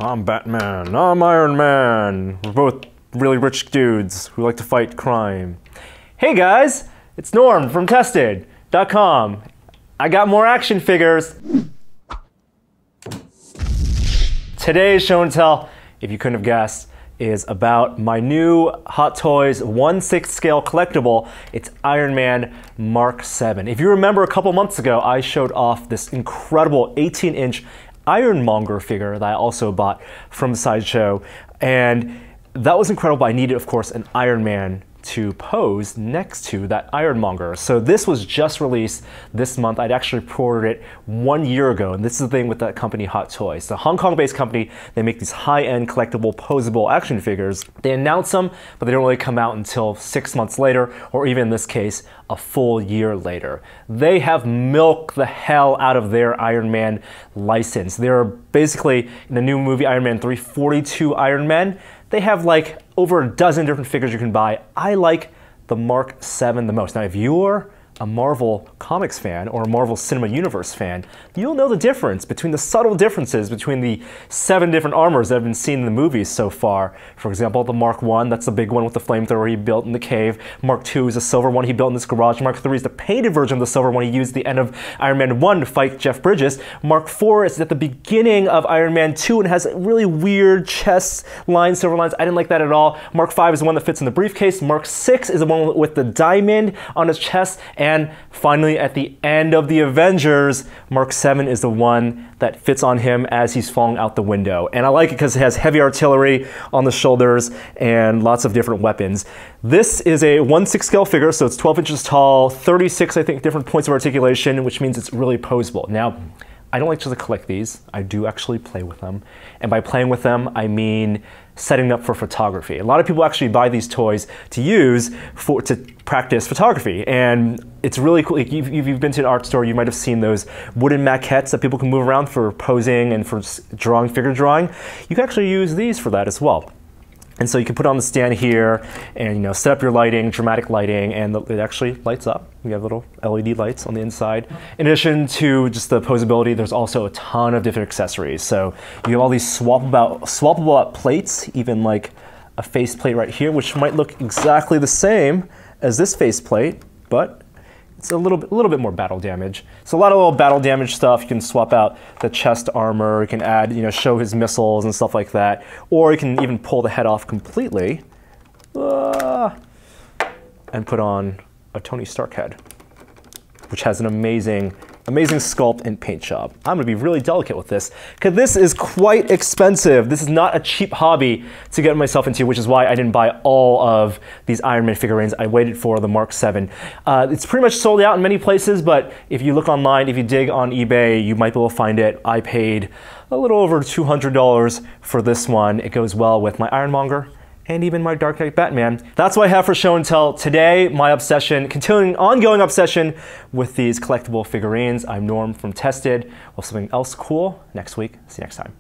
I'm Batman, I'm Iron Man. We're both really rich dudes who like to fight crime. Hey guys, it's Norm from Tested.com. I got more action figures. Today's show and tell, if you couldn't have guessed, is about my new Hot Toys 1/6 scale collectible. It's Iron Man Mark VII. If you remember a couple months ago, I showed off this incredible 18-inch Ironmonger figure that I also bought from Sideshow, and that was incredible, but I needed, of course, an Iron Man to pose next to that Ironmonger. So this was just released this month. I'd actually pre-ordered it 1 year ago, and this is the thing with that company, Hot Toys. The Hong Kong-based company, they make these high-end collectible posable action figures. They announce them, but they don't really come out until 6 months later, or even in this case, a full year later. They have milked the hell out of their Iron Man license. They're basically, in the new movie Iron Man 3, 42 Iron Men. They have like over a dozen different figures you can buy. I like the Mark VII the most. Now, if you're a Marvel Comics fan or a Marvel Cinema Universe fan, you'll know the difference between the subtle differences between the 7 different armors that have been seen in the movies so far. For example, the Mark I, that's the big one with the flamethrower he built in the cave. Mark II is a silver one he built in this garage. Mark III is the painted version of the silver one he used at the end of Iron Man 1 to fight Jeff Bridges. Mark IV is at the beginning of Iron Man 2 and has really weird chest lines, silver lines. I didn't like that at all. Mark V is the one that fits in the briefcase. Mark VI is the one with the diamond on his chest. And finally, at the end of the Avengers, Mark VII is the one that fits on him as he's falling out the window. And I like it because it has heavy artillery on the shoulders and lots of different weapons. This is a 1/6 scale figure, so it's 12 inches tall, 36, I think, different points of articulation, which means it's really posable. Now, I don't like just to collect these. I do actually play with them. And by playing with them, I mean setting up for photography. A lot of people actually buy these toys to use to practice photography. And it's really cool. If you've been to an art store, you might have seen those wooden maquettes that people can move around for posing and for drawing, figure drawing. You can actually use these for that as well. And so you can put it on the stand here and set up your lighting, dramatic lighting, and it actually lights up. We have little LED lights on the inside. In addition to just the posability, there's also a ton of different accessories. So you have all these swappable plates, even like a face plate right here, which might look exactly the same as this face plate, but it's a little bit more battle damage. So a lot of little battle damage stuff. You can swap out the chest armor. You can add, show his missiles and stuff like that. Or you can even pull the head off completely and put on a Tony Stark head, which has an amazing sculpt and paint job. I'm gonna be really delicate with this because this is quite expensive. This is not a cheap hobby to get myself into, which is why I didn't buy all of these Iron Man figurines. I waited for the Mark VII. It's pretty much sold out in many places, but if you look online, if you dig on eBay, you might be able to find it. I paid a little over $200 for this one. It goes well with my Ironmonger and even my Dark Knight Batman. That's what I have for show and tell today. My obsession, continuing ongoing obsession with these collectible figurines. I'm Norm from Tested. We'll have something else cool next week. See you next time.